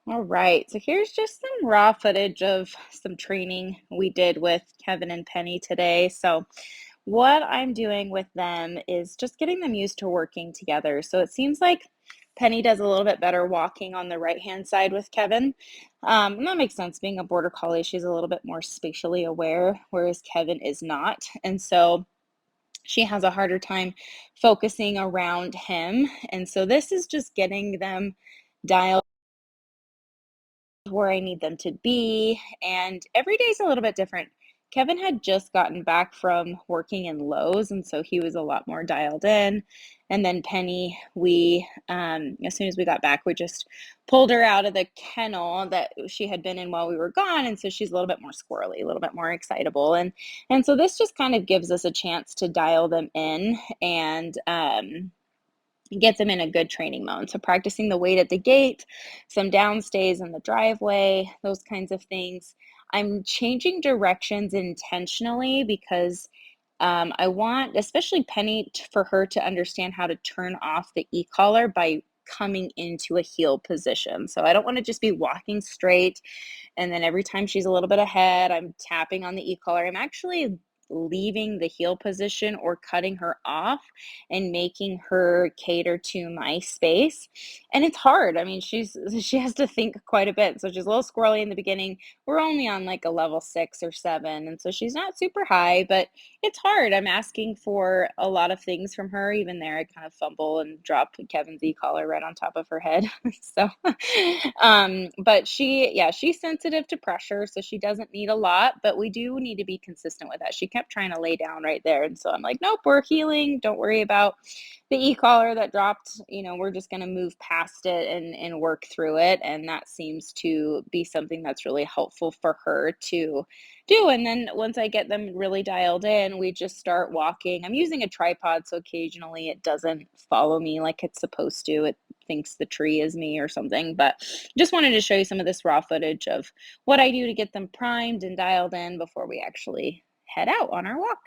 All right, so here's just some raw footage of some training we did with Kevin and Penny today. So, what I'm doing with them is just getting them used to working together. So, it seems like Penny does a little bit better walking on the right hand side with Kevin. And that makes sense. Being a border collie, she's a little bit more spatially aware, whereas Kevin is not. And so, she has a harder time focusing around him. And so, this is just getting them dialed where I need them to be. And every day is a little bit different. Kevin had just gotten back from working in Lowe's, and so he was a lot more dialed in. And then Penny, as soon as we got back, we just pulled her out of the kennel that she had been in while we were gone, and so she's a little bit more squirrely, a little bit more excitable, and so this just kind of gives us a chance to dial them in and gets them in a good training mode. So practicing the wait at the gate, some downstays in the driveway, those kinds of things. I'm changing directions intentionally because I want, especially Penny, for her to understand how to turn off the e-collar by coming into a heel position. So I don't want to just be walking straight and then every time she's a little bit ahead, I'm tapping on the e-collar. I'm actually leaving the heel position or cutting her off and making her cater to my space. And it's hard. I mean, she has to think quite a bit. So she's a little squirrely in the beginning. We're only on like a level 6 or 7, and so she's not super high, but it's hard. I'm asking for a lot of things from her. Even there, I kind of fumble and drop Kevin's e-collar right on top of her head. So, but yeah, she's sensitive to pressure, so she doesn't need a lot, but we do need to be consistent with that. She kept trying to lay down right there, and so I'm like, nope, we're healing. Don't worry about the e-collar that dropped. We're just going to move past it and work through it, and that seems to be something that's really helpful for her to do. And then once I get them really dialed in, we just start walking. I'm using a tripod, so occasionally it doesn't follow me like it's supposed to. It thinks the tree is me or something. But just wanted to show you some of this raw footage of what I do to get them primed and dialed in before we actually head out on our walk.